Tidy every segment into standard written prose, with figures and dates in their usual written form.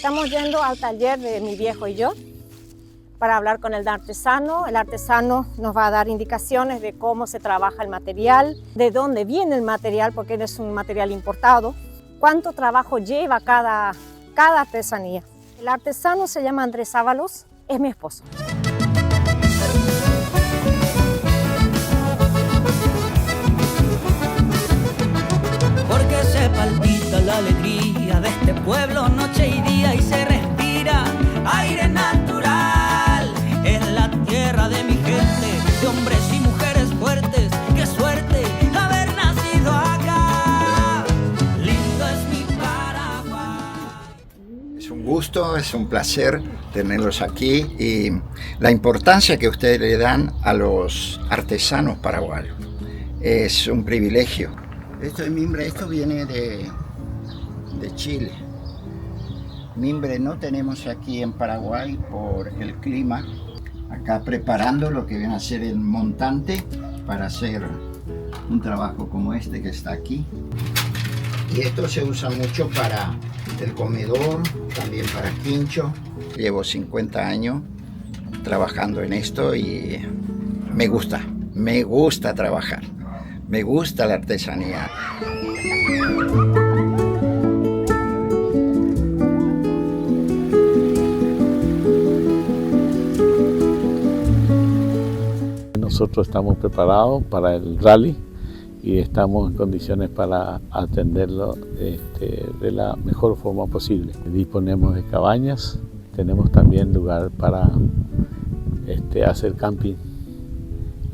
Estamos yendo al taller de mi viejo y yo para hablar con el artesano. El artesano nos va a dar indicaciones de cómo se trabaja el material, de dónde viene el material, porque es un material importado, cuánto trabajo lleva cada artesanía. El artesano se llama Andrés Ábalos, es mi esposo. Porque se palpita la alegría de este pueblo noche y día y se respira aire natural. Es la tierra de mi gente, de hombres y mujeres fuertes. ¡Qué suerte haber nacido acá! Lindo es mi Paraguay. Es un gusto, es un placer tenerlos aquí y la importancia que ustedes le dan a los artesanos paraguayos. Es un privilegio. Esto es mimbre, esto viene de Chile. Mimbre no tenemos aquí en Paraguay por el clima. Acá preparando lo que viene a ser el montante para hacer un trabajo como este que está aquí. Y esto se usa mucho para el comedor, también para quincho. Llevo 50 años trabajando en esto y me gusta trabajar. Me gusta la artesanía. Nosotros estamos preparados para el rally y estamos en condiciones para atenderlo de la mejor forma posible. Disponemos de cabañas, tenemos también lugar para hacer camping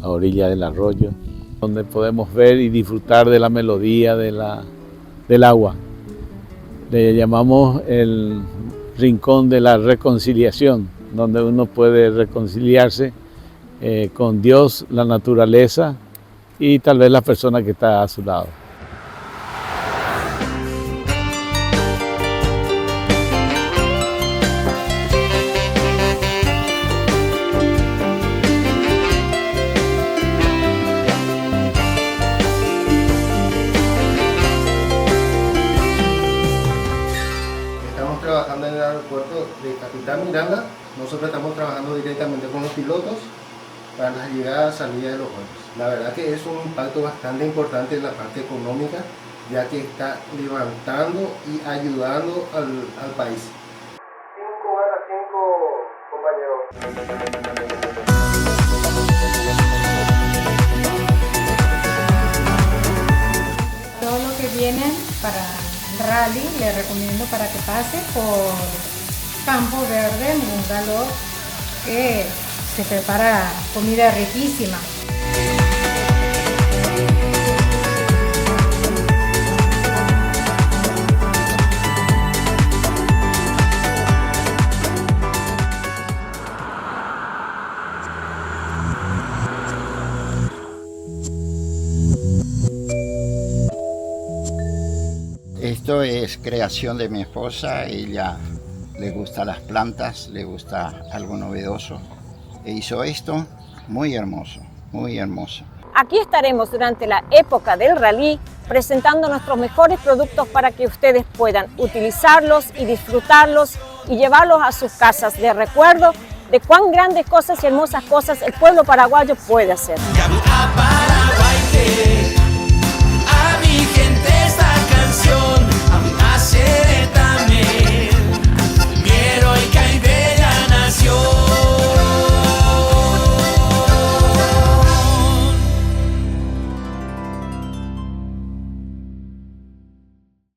a orilla del arroyo, donde podemos ver y disfrutar de la melodía del agua. Le llamamos el rincón de la reconciliación, donde uno puede reconciliarse con Dios, la naturaleza y tal vez la persona que está a su lado. Estamos trabajando en el aeropuerto de Capitán Miranda. Nosotros estamos trabajando directamente con los pilotos para la llegada y salida de los vuelos. La verdad que es un impacto bastante importante en la parte económica, ya que está levantando y ayudando al país. 5 compañeros. Todo lo que vienen para el rally, les recomiendo para que pase por Campo Verde, en un galop que se prepara comida riquísima. Esto es creación de mi esposa. Ella le gusta las plantas, le gusta algo novedoso. E hizo esto muy hermoso, muy hermoso. Aquí estaremos durante la época del rally presentando nuestros mejores productos para que ustedes puedan utilizarlos y disfrutarlos y llevarlos a sus casas de recuerdo de cuán grandes cosas y hermosas cosas el pueblo paraguayo puede hacer.